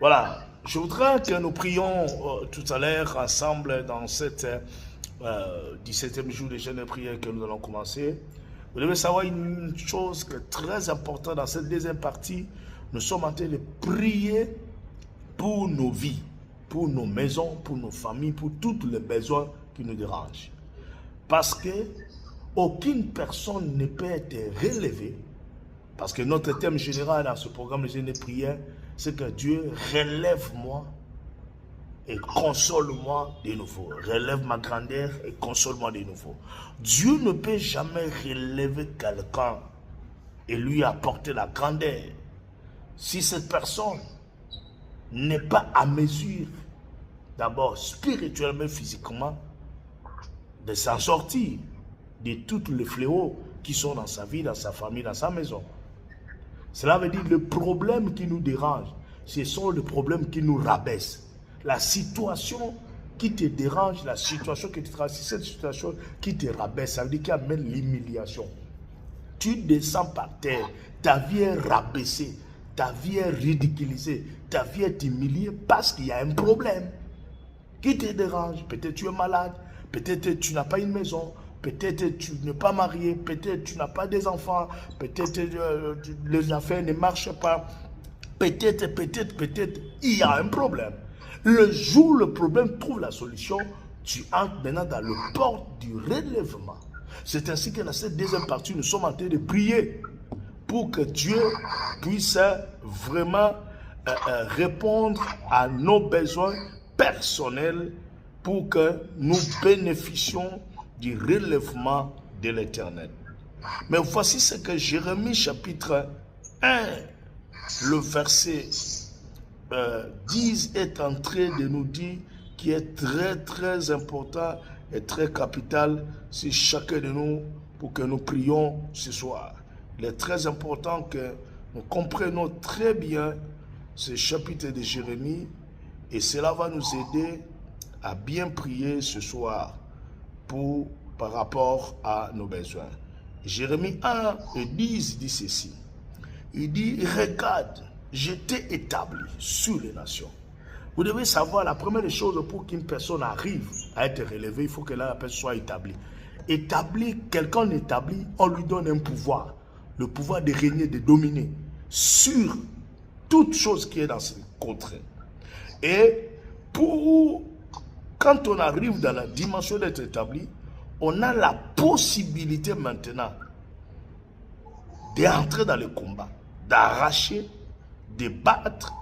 Voilà, je voudrais que nous prions tout à l'heure ensemble dans cette 17e jour de jeûne et prière que nous allons commencer. Vous devez savoir une chose que très importante dans cette deuxième partie. Nous sommes en train de prier pour nos vies, pour nos maisons, pour nos familles, pour tous les besoins qui nous dérangent. Parce que aucune personne ne peut être relevée. Parce que notre thème général dans ce programme de jeûne et prière, c'est que Dieu relève-moi et console-moi de nouveau. Relève ma grandeur et console-moi de nouveau. Dieu ne peut jamais relever quelqu'un et lui apporter la grandeur si cette personne n'est pas à mesure, d'abord spirituellement, physiquement, de s'en sortir de tous les fléaux qui sont dans sa vie, dans sa famille, dans sa maison. Cela veut dire que le problème qui nous dérange, ce sont les problèmes qui nous rabaissent. La situation qui te dérange, la situation qui te dérange, c'est cette situation qui te rabaisse, ça veut dire qu'il amène l'humiliation. Tu descends par terre, ta vie est rabaissée, ta vie est ridiculisée, ta vie est humiliée parce qu'il y a un problème qui te dérange. Peut-être tu es malade, peut-être tu n'as pas une maison, peut-être tu n'es pas marié, peut-être tu n'as pas des enfants, peut-être les affaires ne marchent pas, peut-être, il y a un problème. Le jour où le problème trouve la solution, tu entres maintenant dans le port du relèvement. C'est ainsi que dans cette deuxième partie, nous sommes en train de prier pour que Dieu puisse vraiment répondre à nos besoins personnels pour que nous bénéficions du relèvement de l'Éternel. Mais voici ce que Jérémie chapitre 1, le verset 10 est en train de nous dire, qui est très très important et très capital sur chacun de nous pour que nous prions ce soir. Il est très important que nous comprenions très bien ce chapitre de Jérémie et cela va nous aider à bien prier ce soir par rapport à nos besoins. Jérémie 1 et 10 dit ceci. Il dit, regarde, je t'ai établi sur les nations. Vous devez savoir, la première chose pour qu'une personne arrive à être relevée, il faut que la personne soit établie. Établi, quelqu'un établi, on lui donne un pouvoir. Le pouvoir de régner, de dominer sur toute chose qui est dans ce contrée. Et quand on arrive dans la dimension d'être établi, on a la possibilité maintenant d'entrer dans le combat, d'arracher, de battre